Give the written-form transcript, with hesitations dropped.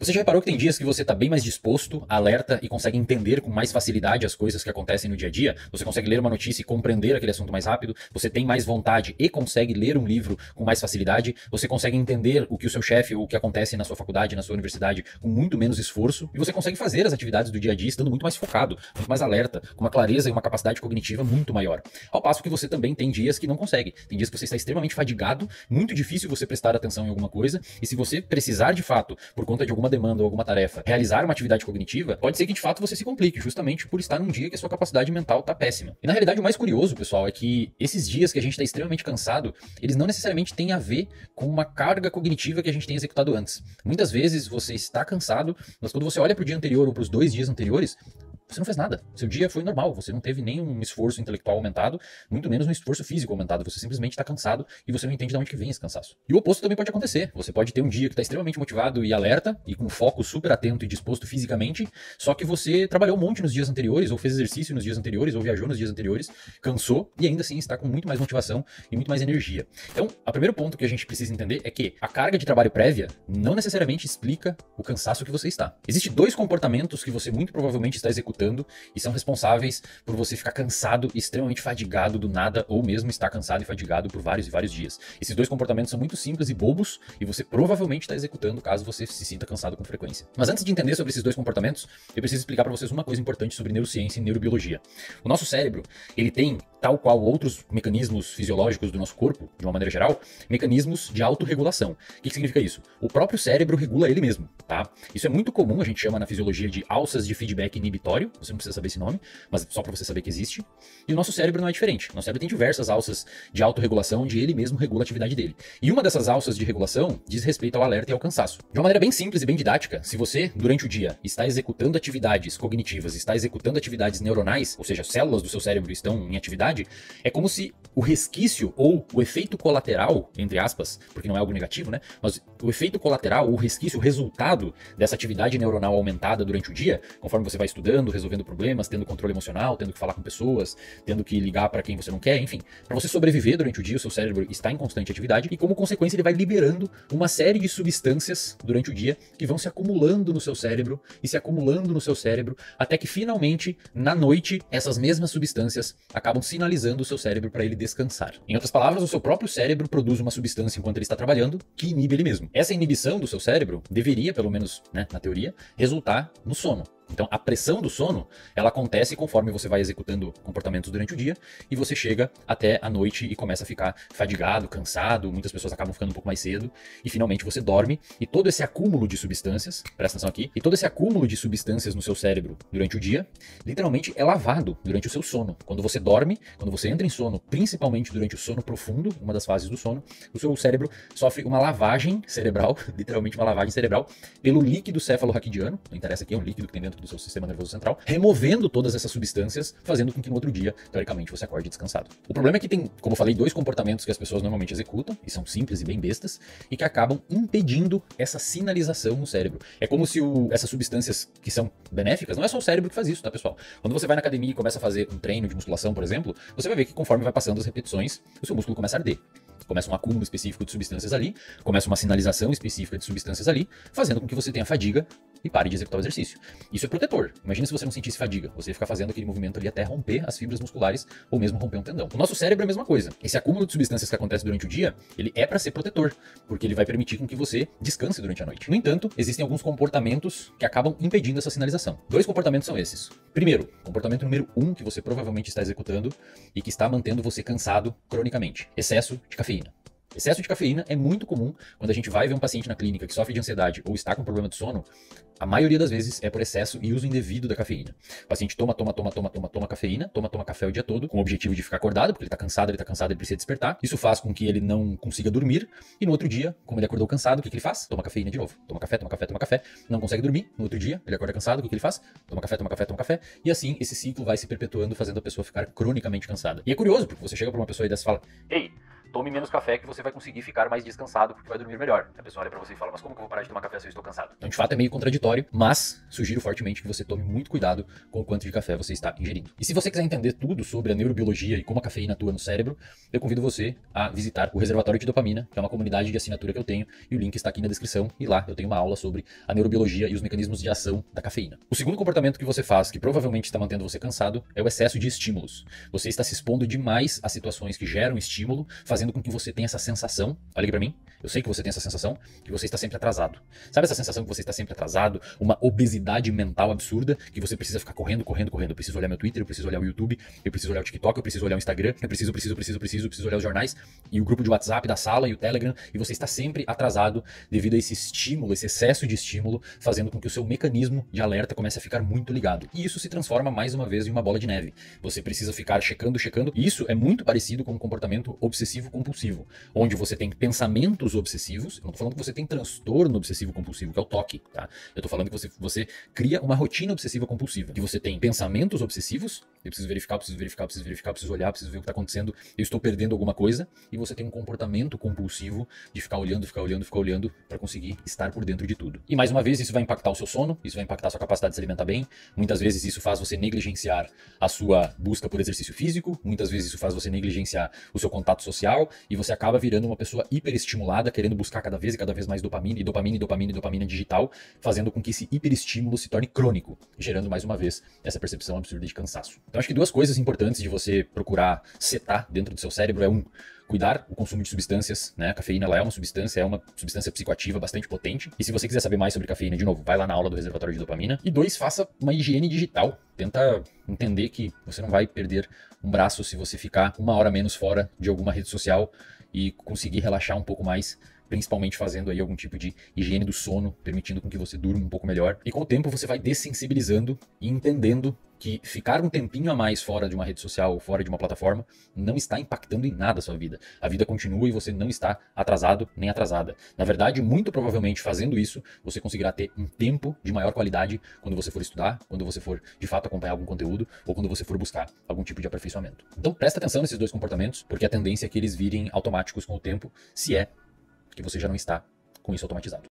Você já reparou que tem dias que você está bem mais disposto, alerta e consegue entender com mais facilidade as coisas que acontecem no dia a dia? Você consegue ler uma notícia e compreender aquele assunto mais rápido? Você tem mais vontade e consegue ler um livro com mais facilidade? Você consegue entender o que o seu chefe, o que acontece na sua faculdade, na sua universidade, com muito menos esforço? E você consegue fazer as atividades do dia a dia estando muito mais focado, muito mais alerta, com uma clareza e uma capacidade cognitiva muito maior. Ao passo que você também tem dias que não consegue. Tem dias que você está extremamente fadigado, muito difícil você prestar atenção em alguma coisa, e se você precisar de fato, por conta de alguma demanda ou alguma tarefa, realizar uma atividade cognitiva, pode ser que de fato você se complique, justamente por estar num dia que a sua capacidade mental tá péssima. E na realidade o mais curioso, pessoal, é que esses dias que a gente está extremamente cansado, eles não necessariamente têm a ver com uma carga cognitiva que a gente tem executado antes. Muitas vezes você está cansado, mas quando você olha para o dia anterior ou para os 2 dias anteriores, você não fez nada. Seu dia foi normal, você não teve nenhum esforço intelectual aumentado, muito menos um esforço físico aumentado. Você simplesmente está cansado e você não entende de onde que vem esse cansaço. E o oposto também pode acontecer. Você pode ter um dia que está extremamente motivado e alerta, e com foco super atento e disposto fisicamente, só que você trabalhou um monte nos dias anteriores, ou fez exercício nos dias anteriores, ou viajou nos dias anteriores, cansou, e ainda assim está com muito mais motivação e muito mais energia. Então, o primeiro ponto que a gente precisa entender é que a carga de trabalho prévia não necessariamente explica o cansaço que você está. Existem 2 comportamentos que você muito provavelmente está executando e são responsáveis por você ficar cansado e extremamente fadigado do nada, ou mesmo estar cansado e fadigado por vários e vários dias. Esses 2 comportamentos são muito simples e bobos e você provavelmente está executando caso você se sinta cansado com frequência. Mas antes de entender sobre esses 2 comportamentos, eu preciso explicar para vocês uma coisa importante sobre neurociência e neurobiologia. O nosso cérebro, ele tem, tal qual outros mecanismos fisiológicos do nosso corpo, de uma maneira geral, mecanismos de autorregulação. O que significa isso? O próprio cérebro regula ele mesmo, tá? Isso é muito comum, a gente chama na fisiologia de alças de feedback inibitório, você não precisa saber esse nome, mas só para você saber que existe. E o nosso cérebro não é diferente. O nosso cérebro tem diversas alças de autorregulação, onde ele mesmo regula a atividade dele. E uma dessas alças de regulação diz respeito ao alerta e ao cansaço. De uma maneira bem simples e bem didática, se você, durante o dia, está executando atividades cognitivas, está executando atividades neuronais, ou seja, células do seu cérebro estão em atividade, é como se o resquício ou o efeito colateral, entre aspas, porque não é algo negativo, né? Mas o efeito colateral, o resquício, o resultado dessa atividade neuronal aumentada durante o dia, conforme você vai estudando, resolvendo problemas, tendo controle emocional, tendo que falar com pessoas, tendo que ligar para quem você não quer, enfim. Para você sobreviver durante o dia, o seu cérebro está em constante atividade e, como consequência, ele vai liberando uma série de substâncias durante o dia que vão se acumulando no seu cérebro e se acumulando no seu cérebro até que, finalmente, na noite, essas mesmas substâncias acabam sinalizando o seu cérebro para ele descansar. Em outras palavras, o seu próprio cérebro produz uma substância enquanto ele está trabalhando que inibe ele mesmo. Essa inibição do seu cérebro deveria, pelo menos, né, na teoria, resultar no sono. Então, a pressão do sono, ela acontece conforme você vai executando comportamentos durante o dia e você chega até a noite e começa a ficar fadigado, cansado, muitas pessoas acabam ficando um pouco mais cedo e finalmente você dorme e todo esse acúmulo de substâncias, presta atenção aqui, e todo esse acúmulo de substâncias no seu cérebro durante o dia, literalmente é lavado durante o seu sono. Quando você dorme, quando você entra em sono, principalmente durante o sono profundo, uma das fases do sono, o seu cérebro sofre uma lavagem cerebral, literalmente uma lavagem cerebral, pelo líquido céfalo-raquidiano, não interessa aqui, é um líquido que tem dentro do seu sistema nervoso central, removendo todas essas substâncias, fazendo com que no outro dia, teoricamente, você acorde descansado. O problema é que tem, como eu falei, 2 comportamentos que as pessoas normalmente executam, e são simples e bem bestas, e que acabam impedindo essa sinalização no cérebro. É como se essas substâncias que são benéficas, não é só o cérebro que faz isso, tá, pessoal? Quando você vai na academia e começa a fazer um treino de musculação, por exemplo, você vai ver que conforme vai passando as repetições, o seu músculo começa a arder. Começa um acúmulo específico de substâncias ali, começa uma sinalização específica de substâncias ali, fazendo com que você tenha fadiga e pare de executar o exercício. Isso é protetor. Imagina se você não sentisse fadiga, você ia ficar fazendo aquele movimento ali até romper as fibras musculares ou mesmo romper um tendão. O nosso cérebro é a mesma coisa. Esse acúmulo de substâncias que acontece durante o dia, ele é para ser protetor, porque ele vai permitir com que você descanse durante a noite. No entanto, existem alguns comportamentos que acabam impedindo essa sinalização. 2 comportamentos são esses. Primeiro, comportamento número 1 que você provavelmente está executando e que está mantendo você cansado cronicamente: excesso de cafeína. Excesso de cafeína é muito comum quando a gente vai ver um paciente na clínica que sofre de ansiedade ou está com problema de sono. A maioria das vezes é por excesso e uso indevido da cafeína. O paciente toma cafeína, toma café o dia todo, com o objetivo de ficar acordado, porque ele tá cansado, ele precisa despertar. Isso faz com que ele não consiga dormir, e no outro dia, como ele acordou cansado, o que ele faz? Toma cafeína de novo. Toma café, não consegue dormir. No outro dia, ele acorda cansado, o que ele faz? Toma café, e assim esse ciclo vai se perpetuando, fazendo a pessoa ficar cronicamente cansada. E é curioso, porque você chega pra uma pessoa e dessa e fala: "Ei, tome menos café que você vai conseguir ficar mais descansado porque vai dormir melhor. A pessoa olha pra você e fala, mas como que eu vou parar de tomar café se eu estou cansado? Então, de fato, é meio contraditório, mas sugiro fortemente que você tome muito cuidado com o quanto de café você está ingerindo. E se você quiser entender tudo sobre a neurobiologia e como a cafeína atua no cérebro, eu convido você a visitar o Reservatório de Dopamina, que é uma comunidade de assinatura que eu tenho, e o link está aqui na descrição, e lá eu tenho uma aula sobre a neurobiologia e os mecanismos de ação da cafeína. O segundo comportamento que você faz, que provavelmente está mantendo você cansado, é o excesso de estímulos. Você está se expondo demais a situações que geram estímulo, fazendo com que você tenha essa sensação, olha aqui pra mim, eu sei que você tem essa sensação, que você está sempre atrasado. Sabe essa sensação que você está sempre atrasado? Uma obesidade mental absurda, que você precisa ficar correndo. Eu preciso olhar meu Twitter, eu preciso olhar o YouTube, eu preciso olhar o TikTok, eu preciso olhar o Instagram, eu preciso olhar os jornais, e o grupo de WhatsApp da sala, e o Telegram, e você está sempre atrasado devido a esse estímulo, esse excesso de estímulo, fazendo com que o seu mecanismo de alerta comece a ficar muito ligado. E isso se transforma mais uma vez em uma bola de neve. Você precisa ficar checando, e isso é muito parecido com um comportamento obsessivo-compulsivo, onde você tem pensamentos obsessivos. Eu não tô falando que você tem transtorno obsessivo-compulsivo, que é o TOC, tá? Eu tô falando que você cria uma rotina obsessiva-compulsiva, que você tem pensamentos obsessivos, eu preciso verificar, preciso olhar, preciso ver o que tá acontecendo, eu estou perdendo alguma coisa, e você tem um comportamento compulsivo de ficar olhando para conseguir estar por dentro de tudo. E mais uma vez, isso vai impactar o seu sono, isso vai impactar a sua capacidade de se alimentar bem, muitas vezes isso faz você negligenciar a sua busca por exercício físico, muitas vezes isso faz você negligenciar o seu contato social, e você acaba virando uma pessoa hiperestimulada, querendo buscar cada vez mais dopamina digital, fazendo com que esse hiperestímulo se torne crônico, gerando mais uma vez essa percepção absurda de cansaço. Então acho que duas coisas importantes de você procurar setar dentro do seu cérebro é cuidar o consumo de substâncias, né? A cafeína ela é uma substância psicoativa bastante potente. E se você quiser saber mais sobre cafeína, de novo, vai lá na aula do Reservatório de Dopamina. E 2, faça uma higiene digital. Tenta entender que você não vai perder um braço se você ficar 1 hora menos fora de alguma rede social e conseguir relaxar um pouco mais, principalmente fazendo aí algum tipo de higiene do sono, permitindo com que você durma um pouco melhor. E com o tempo você vai dessensibilizando e entendendo que ficar um tempinho a mais fora de uma rede social ou fora de uma plataforma não está impactando em nada a sua vida. A vida continua e você não está atrasado nem atrasada. Na verdade, muito provavelmente fazendo isso, você conseguirá ter um tempo de maior qualidade quando você for estudar, quando você for de fato acompanhar algum conteúdo ou quando você for buscar algum tipo de aperfeiçoamento. Então presta atenção nesses 2 comportamentos, porque a tendência é que eles virem automáticos com o tempo, se é que você já não está com isso automatizado.